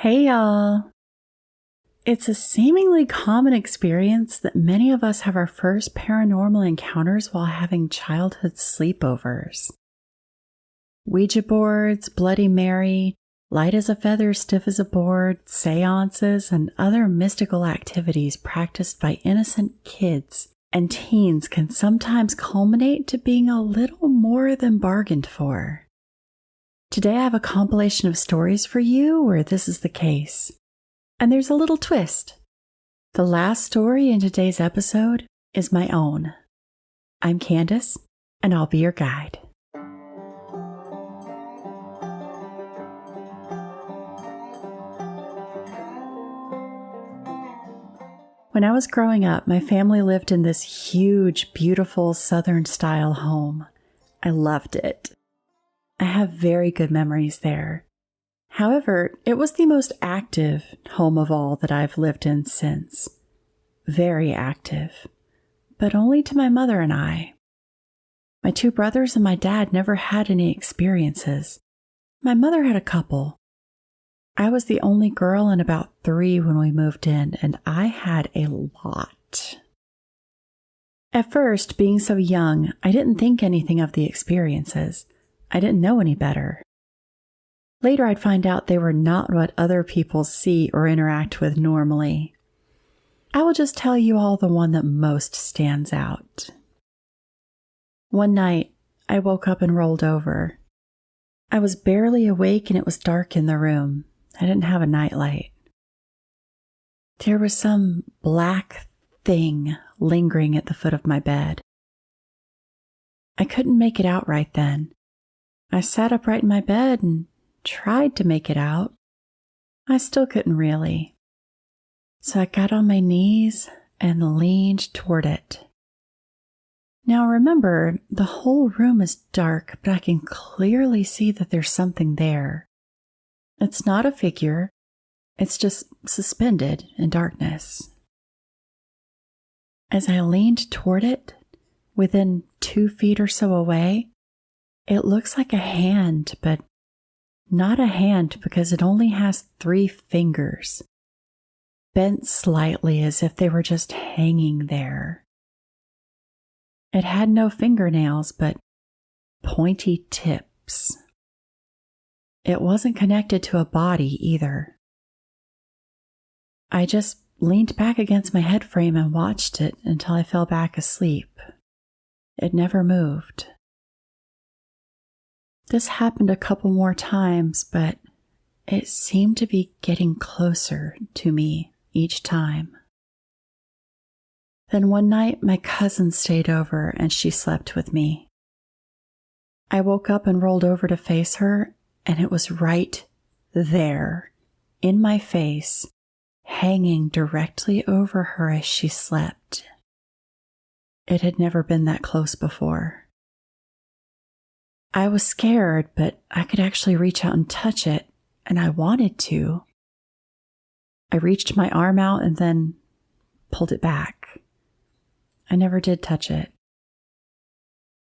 Hey y'all! It's a seemingly common experience that many of us have our first paranormal encounters while having childhood sleepovers. Ouija boards, Bloody Mary, light as a feather, stiff as a board, seances, and other mystical activities practiced by innocent kids and teens can sometimes culminate to being a little more than bargained for. Today I have a compilation of stories for you where this is the case. And there's a little twist. The last story in today's episode is my own. I'm Candis, and I'll be your guide. When I was growing up, my family lived in this huge, beautiful Southern-style home. I loved it. I have very good memories there. However, it was the most active home of all that I've lived in since. Very active, but only to my mother and I. My two brothers and my dad never had any experiences. My mother had a couple. I was the only girl and about 3 when we moved in, and I had a lot. At first, being so young, I didn't think anything of the experiences. I didn't know any better. Later, I'd find out they were not what other people see or interact with normally. I will just tell you all the one that most stands out. One night, I woke up and rolled over. I was barely awake and it was dark in the room. I didn't have a nightlight. There was some black thing lingering at the foot of my bed. I couldn't make it out right then. I sat upright in my bed and tried to make it out. I still couldn't really. So I got on my knees and leaned toward it. Now remember, the whole room is dark, but I can clearly see that there's something there. It's not a figure. It's just suspended in darkness. As I leaned toward it, within 2 feet or so away, it looks like a hand, but not a hand because it only has 3 fingers, bent slightly as if they were just hanging there. It had no fingernails, but pointy tips. It wasn't connected to a body either. I just leaned back against my head frame and watched it until I fell back asleep. It never moved. This happened a couple more times, but it seemed to be getting closer to me each time. Then one night, my cousin stayed over and she slept with me. I woke up and rolled over to face her, and it was right there, in my face, hanging directly over her as she slept. It had never been that close before. I was scared, but I could actually reach out and touch it, and I wanted to. I reached my arm out and then pulled it back. I never did touch it.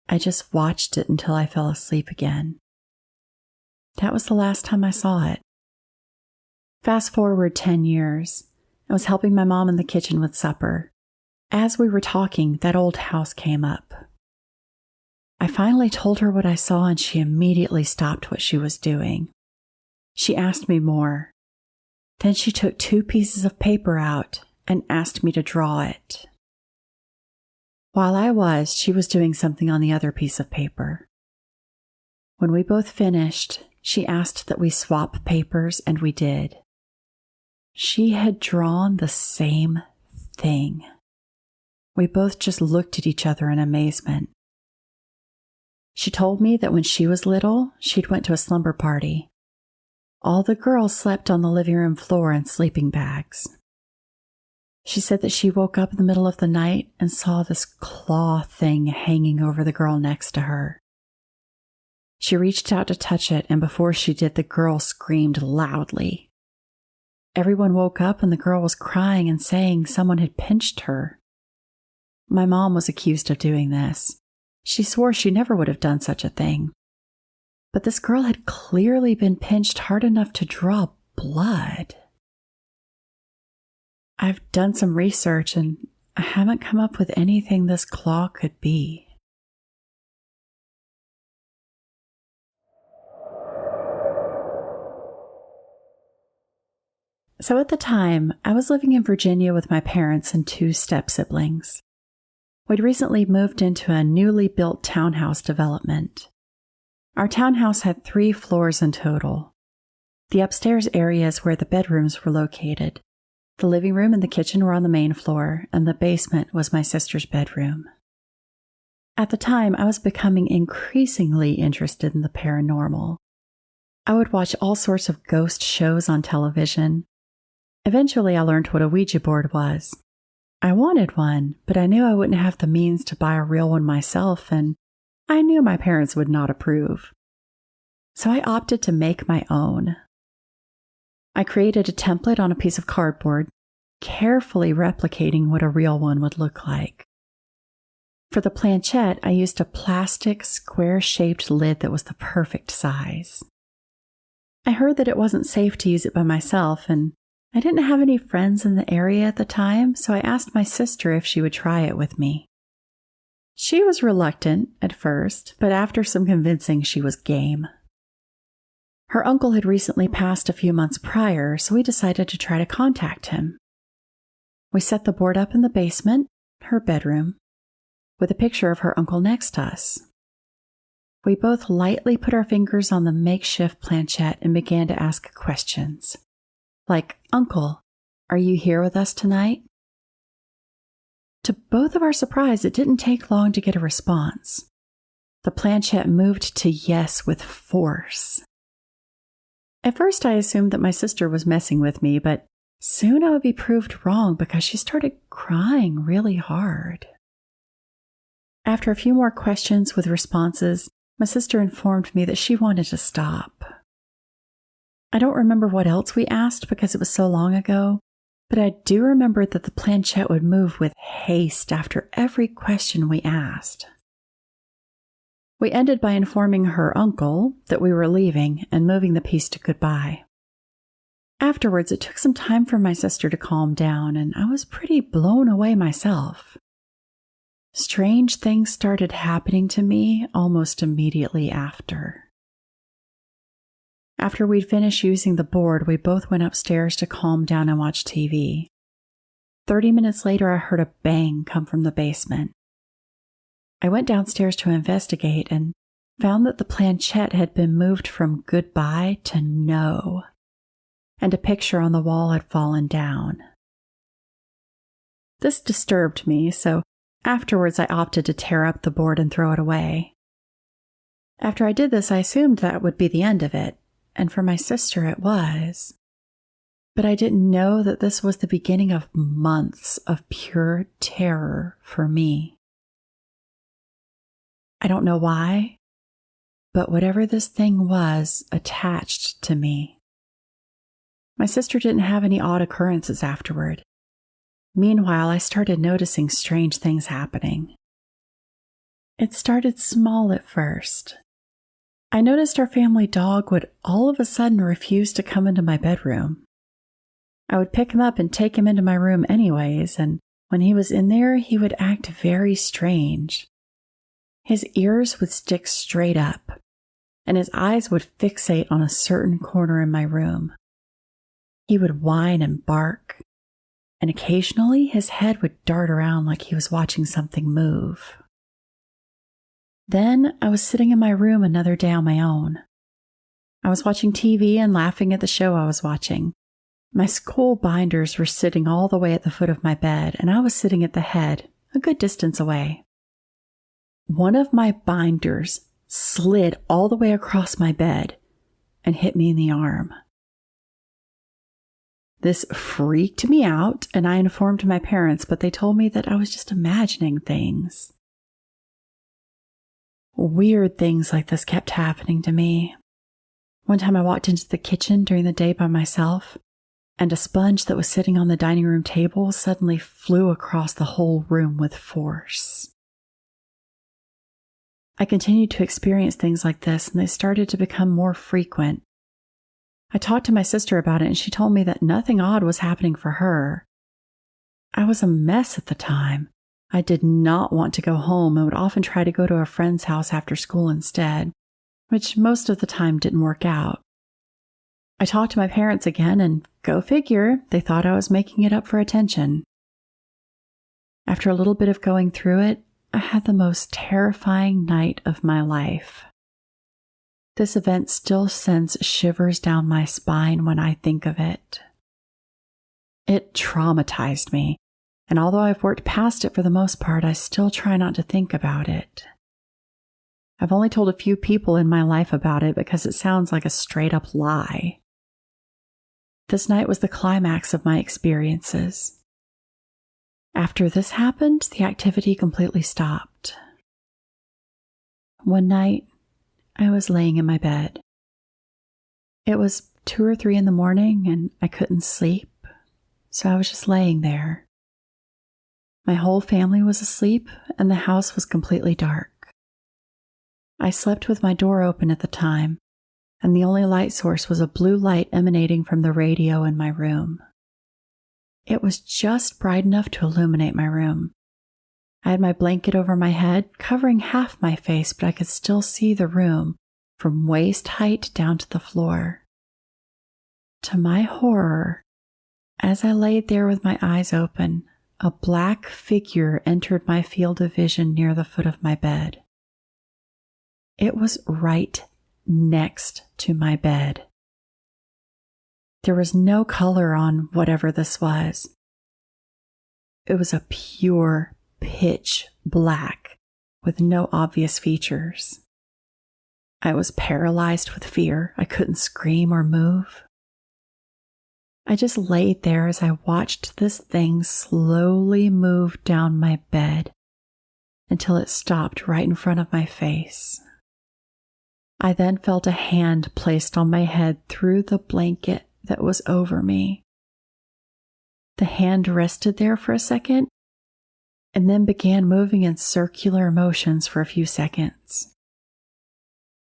I just watched it until I fell asleep again. That was the last time I saw it. Fast forward 10 years. I was helping my mom in the kitchen with supper. As we were talking, that old house came up. I finally told her what I saw and she immediately stopped what she was doing. She asked me more. Then she took 2 pieces of paper out and asked me to draw it. While she was doing something on the other piece of paper. When we both finished, she asked that we swap papers, and we did. She had drawn the same thing. We both just looked at each other in amazement. She told me that when she was little, she'd went to a slumber party. All the girls slept on the living room floor in sleeping bags. She said that she woke up in the middle of the night and saw this claw thing hanging over the girl next to her. She reached out to touch it, and before she did, the girl screamed loudly. Everyone woke up and the girl was crying and saying someone had pinched her. My mom was accused of doing this. She swore she never would have done such a thing. But this girl had clearly been pinched hard enough to draw blood. I've done some research and I haven't come up with anything this claw could be. So at the time, I was living in Virginia with my parents and 2 step-siblings. We'd recently moved into a newly built townhouse development. Our townhouse had 3 floors in total. The upstairs area is where the bedrooms were located. The living room and the kitchen were on the main floor, and the basement was my sister's bedroom. At the time, I was becoming increasingly interested in the paranormal. I would watch all sorts of ghost shows on television. Eventually, I learned what a Ouija board was. I wanted one, but I knew I wouldn't have the means to buy a real one myself, and I knew my parents would not approve. So I opted to make my own. I created a template on a piece of cardboard, carefully replicating what a real one would look like. For the planchette, I used a plastic, square-shaped lid that was the perfect size. I heard that it wasn't safe to use it by myself, and I didn't have any friends in the area at the time, so I asked my sister if she would try it with me. She was reluctant at first, but after some convincing, she was game. Her uncle had recently passed a few months prior, so we decided to try to contact him. We set the board up in the basement, her bedroom, with a picture of her uncle next to us. We both lightly put our fingers on the makeshift planchette and began to ask questions. Like, "Uncle, are you here with us tonight?" To both of our surprise, it didn't take long to get a response. The planchette moved to yes with force. At first, I assumed that my sister was messing with me, but soon I would be proved wrong because she started crying really hard. After a few more questions with responses, my sister informed me that she wanted to stop. I don't remember what else we asked because it was so long ago, but I do remember that the planchette would move with haste after every question we asked. We ended by informing her uncle that we were leaving and moving the piece to goodbye. Afterwards, it took some time for my sister to calm down, and I was pretty blown away myself. Strange things started happening to me almost immediately after. After we'd finished using the board, we both went upstairs to calm down and watch TV. 30 minutes later, I heard a bang come from the basement. I went downstairs to investigate and found that the planchette had been moved from goodbye to no, and a picture on the wall had fallen down. This disturbed me, so afterwards I opted to tear up the board and throw it away. After I did this, I assumed that would be the end of it, and for my sister it was. But I didn't know that this was the beginning of months of pure terror for me. I don't know why, but whatever this thing was attached to me. My sister didn't have any odd occurrences afterward. Meanwhile, I started noticing strange things happening. It started small at first. I noticed our family dog would all of a sudden refuse to come into my bedroom. I would pick him up and take him into my room anyways, and when he was in there, he would act very strange. His ears would stick straight up, and his eyes would fixate on a certain corner in my room. He would whine and bark, and occasionally his head would dart around like he was watching something move. Then I was sitting in my room another day on my own. I was watching TV and laughing at the show I was watching. My school binders were sitting all the way at the foot of my bed, and I was sitting at the head, a good distance away. One of my binders slid all the way across my bed and hit me in the arm. This freaked me out, and I informed my parents, but they told me that I was just imagining things. Weird things like this kept happening to me. One time I walked into the kitchen during the day by myself, and a sponge that was sitting on the dining room table suddenly flew across the whole room with force. I continued to experience things like this, and they started to become more frequent. I talked to my sister about it and she told me that nothing odd was happening for her. I was a mess at the time. I did not want to go home and would often try to go to a friend's house after school instead, which most of the time didn't work out. I talked to my parents again and, go figure, they thought I was making it up for attention. After a little bit of going through it, I had the most terrifying night of my life. This event still sends shivers down my spine when I think of it. It traumatized me, and although I've worked past it for the most part, I still try not to think about it. I've only told a few people in my life about it because it sounds like a straight-up lie. This night was the climax of my experiences. After this happened, the activity completely stopped. One night, I was laying in my bed. It was 2 or 3 in the morning and I couldn't sleep, so I was just laying there. My whole family was asleep and the house was completely dark. I slept with my door open at the time, and the only light source was a blue light emanating from the radio in my room. It was just bright enough to illuminate my room. I had my blanket over my head, covering half my face, but I could still see the room from waist height down to the floor. To my horror, as I laid there with my eyes open, a black figure entered my field of vision near the foot of my bed. It was right next to my bed. There was no color on whatever this was. It was a pure pitch black with no obvious features. I was paralyzed with fear. I couldn't scream or move. I just laid there as I watched this thing slowly move down my bed until it stopped right in front of my face. I then felt a hand placed on my head through the blanket that was over me. The hand rested there for a second and then began moving in circular motions for a few seconds.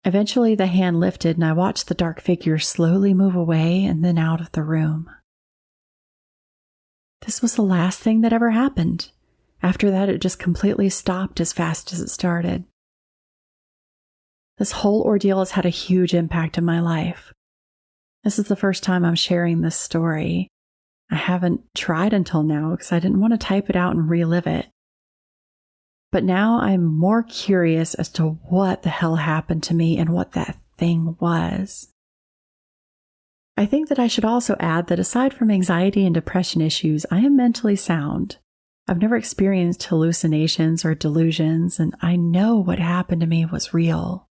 Eventually, the hand lifted and I watched the dark figure slowly move away and then out of the room. This was the last thing that ever happened. After that, it just completely stopped as fast as it started. This whole ordeal has had a huge impact in my life. This is the first time I'm sharing this story. I haven't tried until now because I didn't want to type it out and relive it. But now I'm more curious as to what the hell happened to me and what that thing was. I think that I should also add that aside from anxiety and depression issues, I am mentally sound. I've never experienced hallucinations or delusions, and I know what happened to me was real.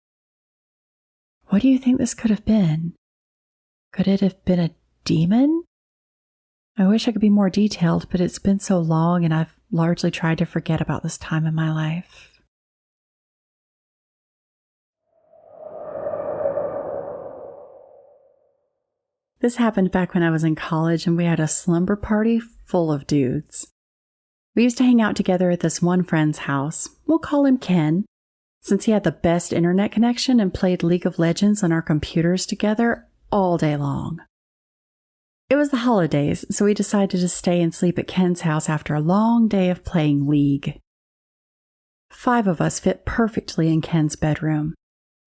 What do you think this could have been? Could it have been a demon? I wish I could be more detailed, but it's been so long and I've largely tried to forget about this time in my life. This happened back when I was in college and we had a slumber party full of dudes. We used to hang out together at this one friend's house. We'll call him Ken, since he had the best internet connection and played League of Legends on our computers together all day long. It was the holidays, so we decided to stay and sleep at Ken's house after a long day of playing League. 5 of us fit perfectly in Ken's bedroom.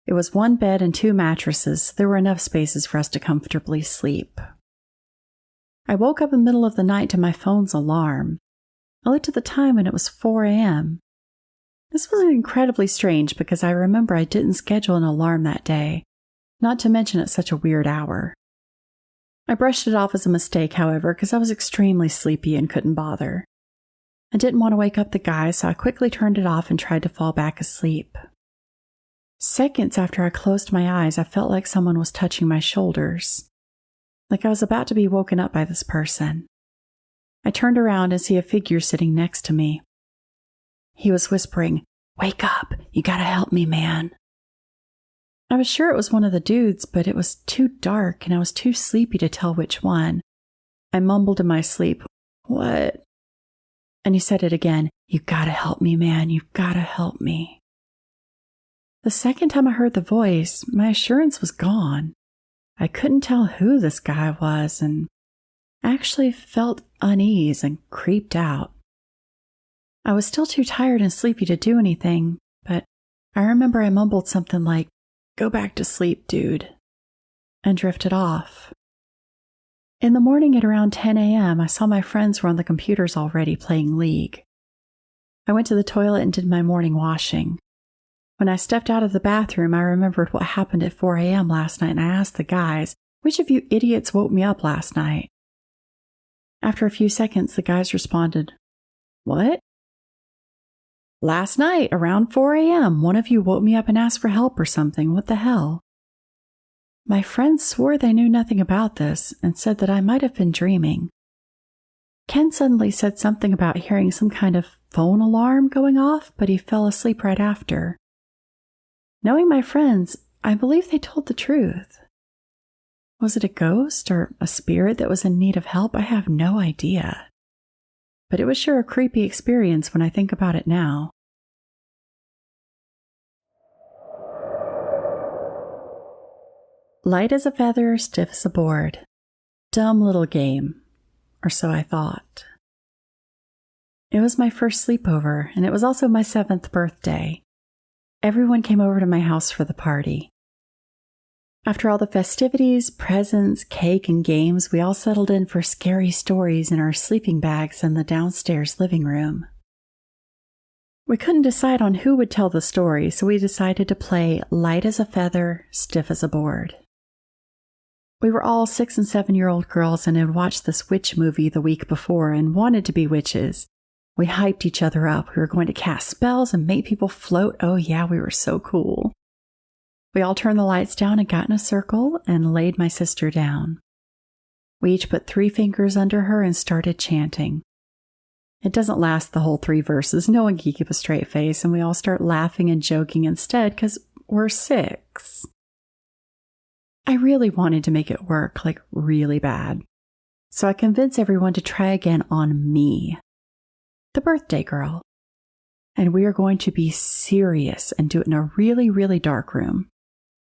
It was 1 bed and 2 mattresses, so there were enough spaces for us to comfortably sleep. I woke up in the middle of the night to my phone's alarm. I looked at the time and it was 4 a.m. This was incredibly strange because I remember I didn't schedule an alarm that day, not to mention at such a weird hour. I brushed it off as a mistake, however, because I was extremely sleepy and couldn't bother. I didn't want to wake up the guy, so I quickly turned it off and tried to fall back asleep. Seconds after I closed my eyes, I felt like someone was touching my shoulders, like I was about to be woken up by this person. I turned around and see a figure sitting next to me. He was whispering, "Wake up, you gotta help me, man." I was sure it was one of the dudes, but it was too dark and I was too sleepy to tell which one. I mumbled in my sleep, "What?" And he said it again, "You gotta help me, man, you gotta help me." The second time I heard the voice, my assurance was gone. I couldn't tell who this guy was and actually felt unease and creeped out. I was still too tired and sleepy to do anything, but I remember I mumbled something like, "Go back to sleep, dude," and drifted off. In the morning at around 10 a.m., I saw my friends were on the computers already playing League. I went to the toilet and did my morning washing. When I stepped out of the bathroom, I remembered what happened at 4 a.m. last night, and I asked the guys, "Which of you idiots woke me up last night?" After a few seconds, the guys responded, "What?" "Last night, around 4 a.m., one of you woke me up and asked for help or something. What the hell?" My friends swore they knew nothing about this and said that I might have been dreaming. Ken suddenly said something about hearing some kind of phone alarm going off, but he fell asleep right after. Knowing my friends, I believe they told the truth. Was it a ghost or a spirit that was in need of help? I have no idea. But it was sure a creepy experience when I think about it now. Light as a feather, stiff as a board. Dumb little game, or so I thought. It was my first sleepover, and it was also my 7th birthday. Everyone came over to my house for the party. After all the festivities, presents, cake, and games, we all settled in for scary stories in our sleeping bags in the downstairs living room. We couldn't decide on who would tell the story, so we decided to play light as a feather, stiff as a board. We were all 6- and 7-year-old girls and had watched this witch movie the week before and wanted to be witches. We hyped each other up. We were going to cast spells and make people float. Oh yeah, we were so cool. We all turned the lights down and got in a circle and laid my sister down. We each put 3 fingers under her and started chanting. It doesn't last the whole 3 verses. No one can keep a straight face, and we all start laughing and joking instead because we're 6. I really wanted to make it work, like really bad. So I convinced everyone to try again on me, the birthday girl. And we are going to be serious and do it in a really, really dark room.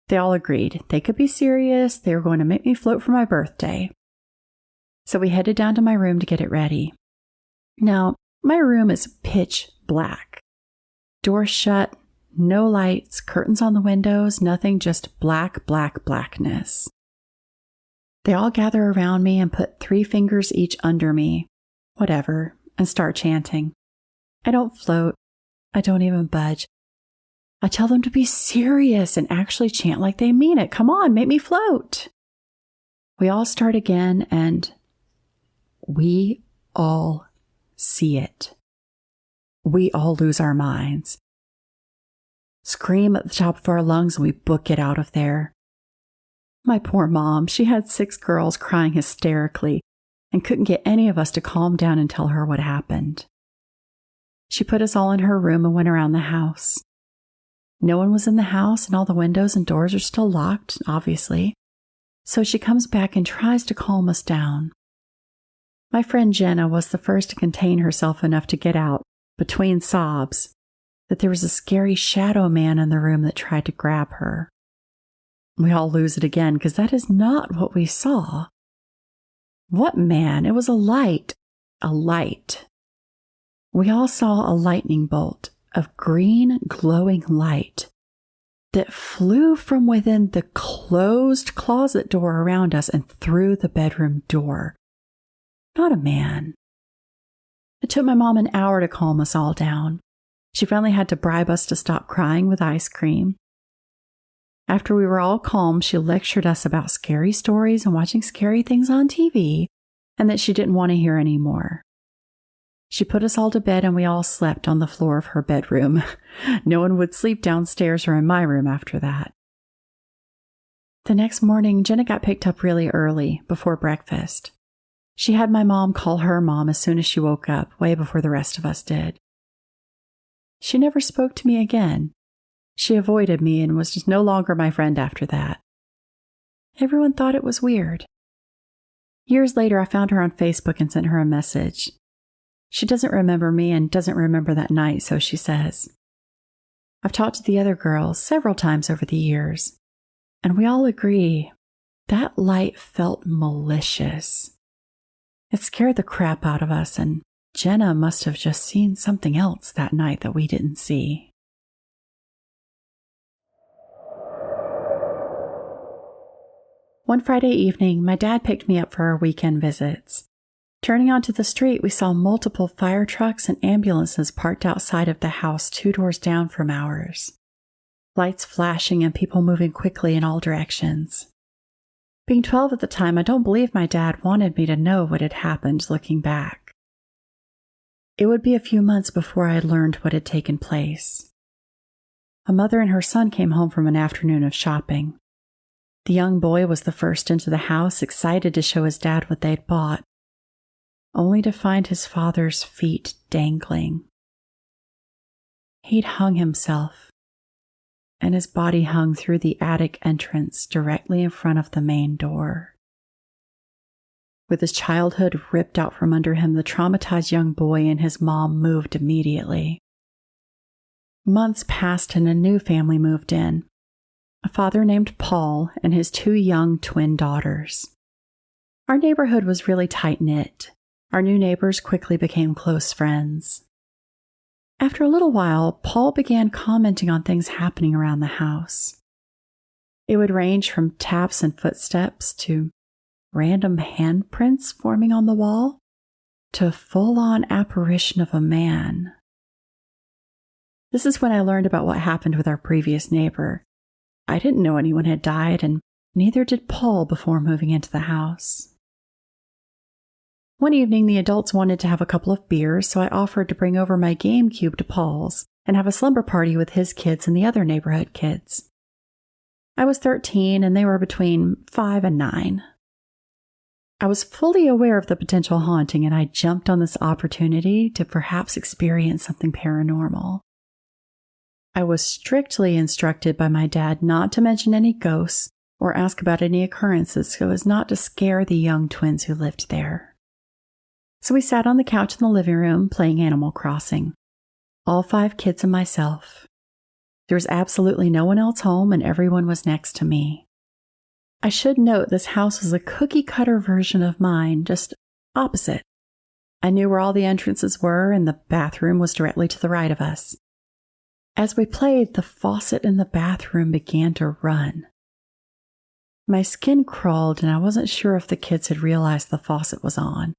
They all agreed. They could be serious. They were going to make me float for my birthday. So we headed down to my room to get it ready. Now, my room is pitch black. Doors shut, no lights, curtains on the windows, nothing, just blackness. They all gather around me and put 3 fingers each under me, whatever, and start chanting. I don't float. I don't even budge. I tell them to be serious and actually chant like they mean it. Come on, make me float. We all start again, and we all see it. We all lose our minds. Scream at the top of our lungs, and we book it out of there. My poor mom, she had 6 girls crying hysterically and couldn't get any of us to calm down and tell her what happened. She put us all in her room and went around the house. No one was in the house, and all the windows and doors are still locked, obviously. So she comes back and tries to calm us down. My friend Jenna was the first to contain herself enough to get out, between sobs, that there was a scary shadow man in the room that tried to grab her. We all lose it again, because that is not what we saw. What man? It was a light. A light. We all saw a lightning bolt of green, glowing light that flew from within the closed closet door around us and through the bedroom door. Not a man. It took my mom an hour to calm us all down. She finally had to bribe us to stop crying with ice cream. After we were all calm, she lectured us about scary stories and watching scary things on TV, and that she didn't want to hear any more. She put us all to bed, and we all slept on the floor of her bedroom. No one would sleep downstairs or in my room after that. The next morning, Jenna got picked up really early, before breakfast. She had my mom call her mom as soon as she woke up, way before the rest of us did. She never spoke to me again. She avoided me and was just no longer my friend after that. Everyone thought it was weird. Years later, I found her on Facebook and sent her a message. She doesn't remember me and doesn't remember that night, so she says. I've talked to the other girls several times over the years, and we all agree That light felt malicious. It scared the crap out of us, and Jenna must have just seen something else that night that we didn't see. One Friday evening, my dad picked me up for our weekend visits. Turning onto the street, we saw multiple fire trucks and ambulances parked outside of the house 2 doors down from ours. Lights flashing and people moving quickly in all directions. Being 12 at the time, I don't believe my dad wanted me to know what had happened looking back. It would be a few months before I learned what had taken place. A mother and her son came home from an afternoon of shopping. The young boy was the first into the house, excited to show his dad what they'd bought, only to find his father's feet dangling. He'd hung himself, and his body hung through the attic entrance directly in front of the main door. With his childhood ripped out from under him, the traumatized young boy and his mom moved immediately. Months passed and a new family moved in. A father named Paul and his 2 young twin daughters. Our neighborhood was really tight-knit. Our new neighbors quickly became close friends. After a little while, Paul began commenting on things happening around the house. It would range from taps and footsteps to random handprints forming on the wall to a full-on apparition of a man. This is when I learned about what happened with our previous neighbor. I didn't know anyone had died, and neither did Paul before moving into the house. One evening, the adults wanted to have a couple of beers, so I offered to bring over my GameCube to Paul's and have a slumber party with his kids and the other neighborhood kids. I was 13, and they were between 5 and 9. I was fully aware of the potential haunting, and I jumped on this opportunity to perhaps experience something paranormal. I was strictly instructed by my dad not to mention any ghosts or ask about any occurrences so as not to scare the young twins who lived there. So we sat on the couch in the living room playing Animal Crossing. All 5 kids and myself. There was absolutely no one else home, and everyone was next to me. I should note this house was a cookie-cutter version of mine, just opposite. I knew where all the entrances were, and the bathroom was directly to the right of us. As we played, the faucet in the bathroom began to run. My skin crawled, and I wasn't sure if the kids had realized the faucet was on.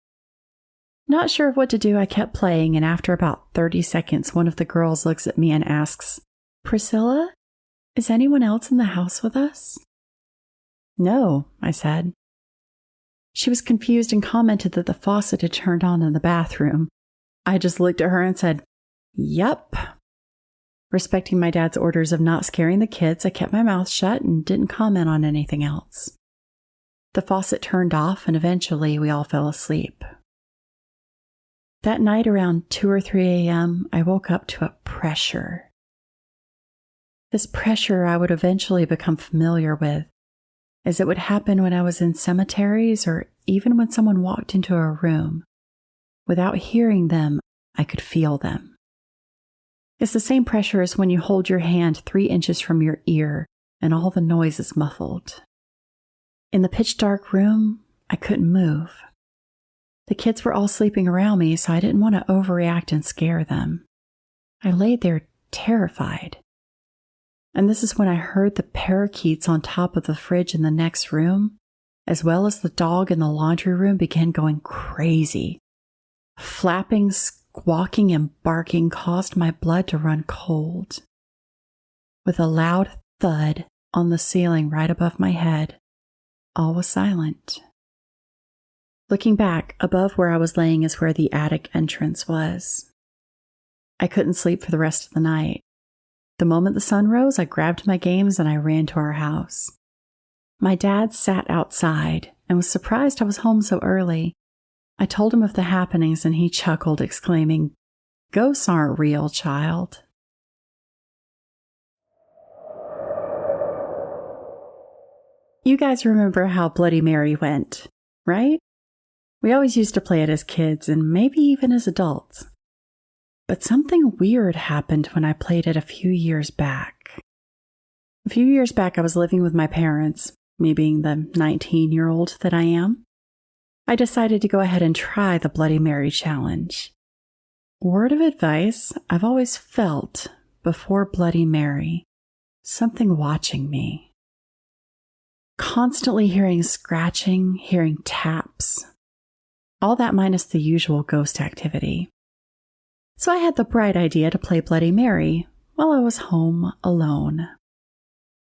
Not sure of what to do, I kept playing, and after about 30 seconds, one of the girls looks at me and asks, "Priscilla, is anyone else in the house with us?" "No," I said. She was confused and commented that the faucet had turned on in the bathroom. I just looked at her and said, "Yup." Respecting my dad's orders of not scaring the kids, I kept my mouth shut and didn't comment on anything else. The faucet turned off, and eventually we all fell asleep. That night around 2 or 3 a.m., I woke up to a pressure. This pressure I would eventually become familiar with, as it would happen when I was in cemeteries or even when someone walked into a room. Without hearing them, I could feel them. It's the same pressure as when you hold your hand 3 inches from your ear and all the noise is muffled. In the pitch dark room, I couldn't move. The kids were all sleeping around me, so I didn't want to overreact and scare them. I lay there terrified. And this is when I heard the parakeets on top of the fridge in the next room, as well as the dog in the laundry room, begin going crazy. Flapping, squawking, and barking caused my blood to run cold. With a loud thud on the ceiling right above my head, all was silent. Looking back, above where I was laying is where the attic entrance was. I couldn't sleep for the rest of the night. The moment the sun rose, I grabbed my games and I ran to our house. My dad sat outside and was surprised I was home so early. I told him of the happenings and he chuckled, exclaiming, "Ghosts aren't real, child." You guys remember how Bloody Mary went, right? We always used to play it as kids and maybe even as adults. But something weird happened when I played it a few years back. A few years back, I was living with my parents. me being the 19-year-old that I am, I decided to go ahead and try the Bloody Mary challenge. Word of advice, I've always felt, before Bloody Mary, something watching me. Constantly hearing scratching, hearing taps. All that minus the usual ghost activity. So I had the bright idea to play Bloody Mary while I was home alone.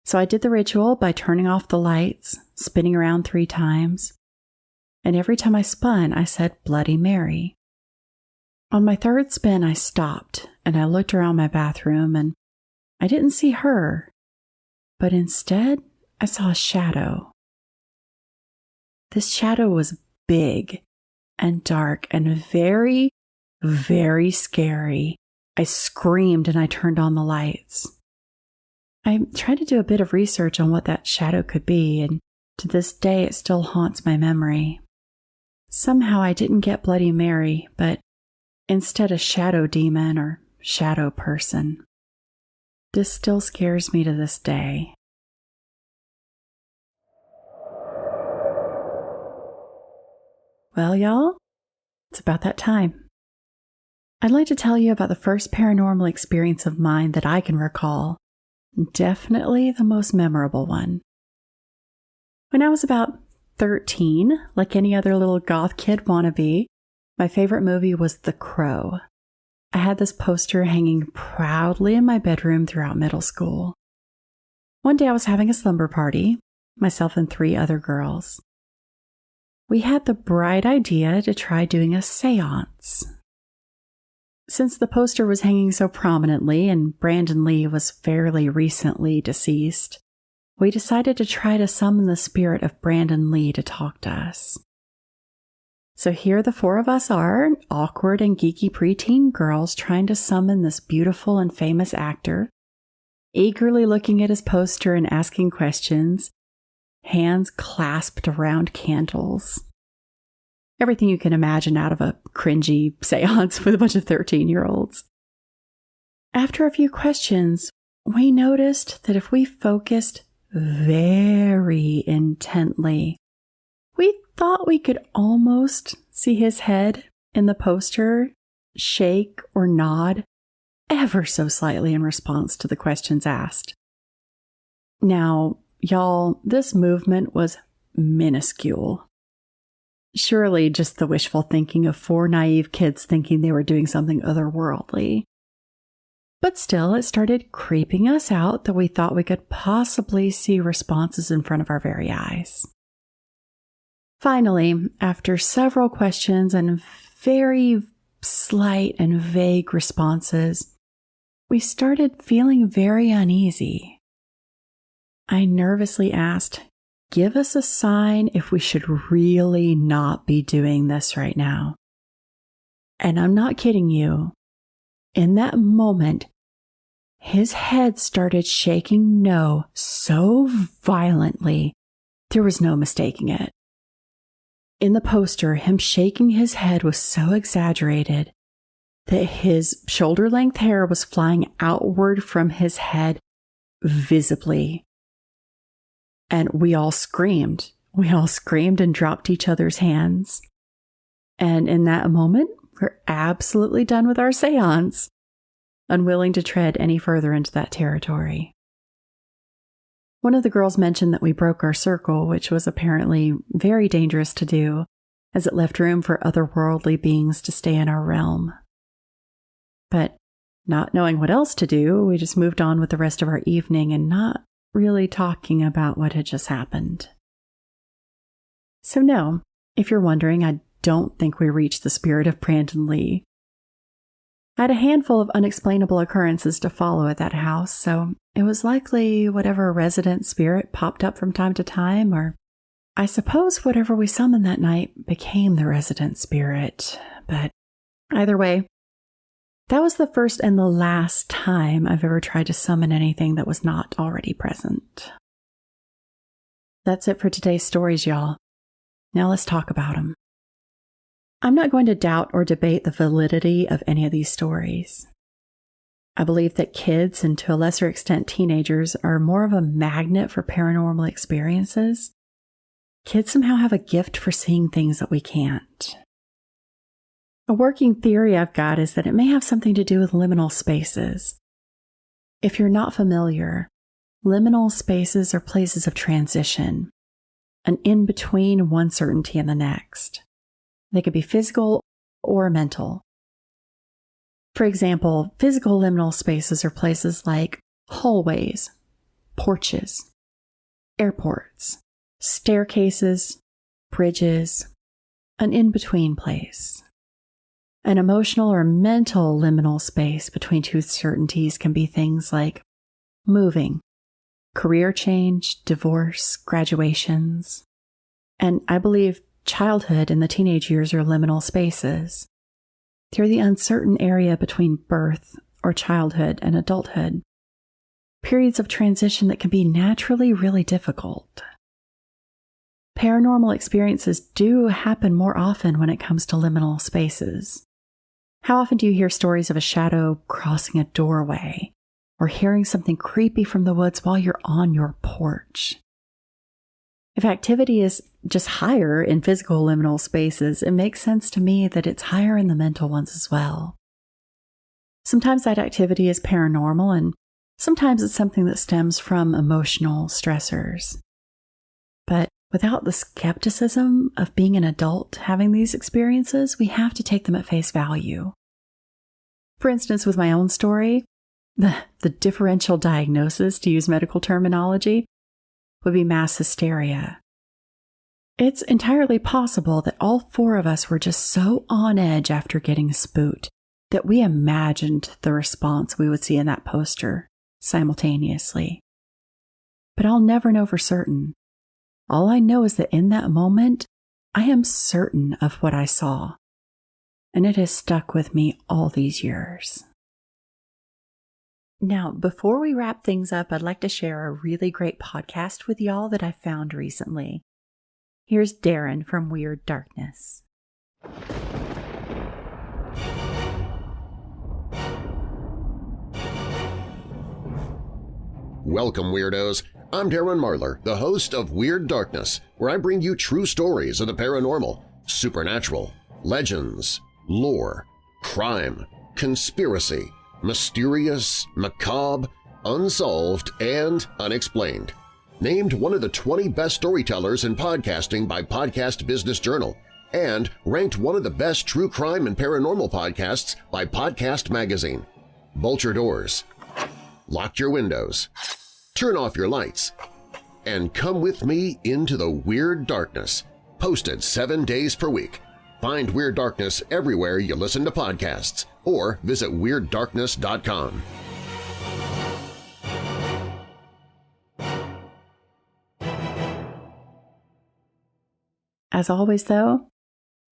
So I did the ritual by turning off the lights, spinning around 3 times, and every time I spun, I said Bloody Mary. On my 3rd spin, I stopped and I looked around my bathroom and I didn't see her, but instead I saw a shadow. This shadow was big and dark and very, very scary. I screamed and I turned on the lights. I tried to do a bit of research on what that shadow could be, and to this day it still haunts my memory. Somehow I didn't get Bloody Mary, but instead a shadow demon or shadow person. This still scares me to this day. Well, y'all, it's about that time. I'd like to tell you about the first paranormal experience of mine that I can recall. Definitely the most memorable one. When I was about 13, like any other little goth kid wannabe, my favorite movie was The Crow. I had this poster hanging proudly in my bedroom throughout middle school. One day I was having a slumber party, myself and 3 other girls. We had the bright idea to try doing a seance. Since the poster was hanging so prominently and Brandon Lee was fairly recently deceased, we decided to try to summon the spirit of Brandon Lee to talk to us. So here the 4 of us are, awkward and geeky preteen girls trying to summon this beautiful and famous actor, eagerly looking at his poster and asking questions, hands clasped around candles. Everything you can imagine out of a cringy seance with a bunch of 13-year-olds. After a few questions, we noticed that if we focused very intently, we thought we could almost see his head in the poster shake or nod ever so slightly in response to the questions asked. Now, y'all, this movement was minuscule. Surely just the wishful thinking of 4 naive kids thinking they were doing something otherworldly. But still, it started creeping us out that we thought we could possibly see responses in front of our very eyes. Finally, after several questions and very slight and vague responses, we started feeling very uneasy. I nervously asked, "Give us a sign if we should really not be doing this right now." And I'm not kidding you. In that moment, his head started shaking no so violently, there was no mistaking it. In the poster, him shaking his head was so exaggerated that his shoulder-length hair was flying outward from his head visibly. And we all screamed. We all screamed and dropped each other's hands. And in that moment, we're absolutely done with our seance, unwilling to tread any further into that territory. One of the girls mentioned that we broke our circle, which was apparently very dangerous to do, as it left room for otherworldly beings to stay in our realm. But not knowing what else to do, we just moved on with the rest of our evening and not really talking about what had just happened. So no, if you're wondering, I don't think we reached the spirit of Brandon Lee. I had a handful of unexplainable occurrences to follow at that house, so it was likely whatever resident spirit popped up from time to time, or I suppose whatever we summoned that night became the resident spirit. But either way, that was the first and the last time I've ever tried to summon anything that was not already present. That's it for today's stories, y'all. Now let's talk about them. I'm not going to doubt or debate the validity of any of these stories. I believe that kids, and to a lesser extent teenagers, are more of a magnet for paranormal experiences. Kids somehow have a gift for seeing things that we can't. A working theory I've got is that it may have something to do with liminal spaces. If you're not familiar, liminal spaces are places of transition, an in-between one certainty and the next. They could be physical or mental. For example, physical liminal spaces are places like hallways, porches, airports, staircases, bridges, an in-between place. An emotional or mental liminal space between two certainties can be things like moving, career change, divorce, graduations. And I believe childhood and the teenage years are liminal spaces. They're the uncertain area between birth or childhood and adulthood. Periods of transition that can be naturally really difficult. Paranormal experiences do happen more often when it comes to liminal spaces. How often do you hear stories of a shadow crossing a doorway or hearing something creepy from the woods while you're on your porch? If activity is just higher in physical liminal spaces, it makes sense to me that it's higher in the mental ones as well. Sometimes that activity is paranormal, and sometimes it's something that stems from emotional stressors. But without the skepticism of being an adult having these experiences, we have to take them at face value. For instance, with my own story, the differential diagnosis, to use medical terminology, would be mass hysteria. It's entirely possible that all four of us were just so on edge after getting spooked that we imagined the response we would see in that poster simultaneously. But I'll never know for certain. All I know is that in that moment, I am certain of what I saw, and it has stuck with me all these years. Now, before we wrap things up, I'd like to share a really great podcast with y'all that I found recently. Here's Darren from Weird Darkness. Welcome, weirdos. I'm Darren Marlar, the host of Weird Darkness, where I bring you true stories of the paranormal, supernatural, legends, lore, crime, conspiracy, mysterious, macabre, unsolved, and unexplained. Named one of the 20 best storytellers in podcasting by Podcast Business Journal, and ranked one of the best true crime and paranormal podcasts by Podcast Magazine. Bolt your doors, lock your windows, turn off your lights, and come with me into the Weird Darkness, posted 7 days per week. Find Weird Darkness everywhere you listen to podcasts, or visit WeirdDarkness.com. As always, though,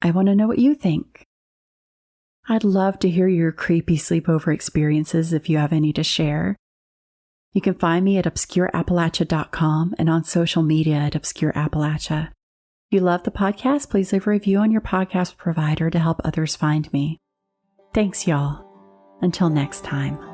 I want to know what you think. I'd love to hear your creepy sleepover experiences if you have any to share. You can find me at obscureappalachia.com and on social media at obscureappalachia. If you love the podcast, please leave a review on your podcast provider to help others find me. Thanks, y'all. Until next time.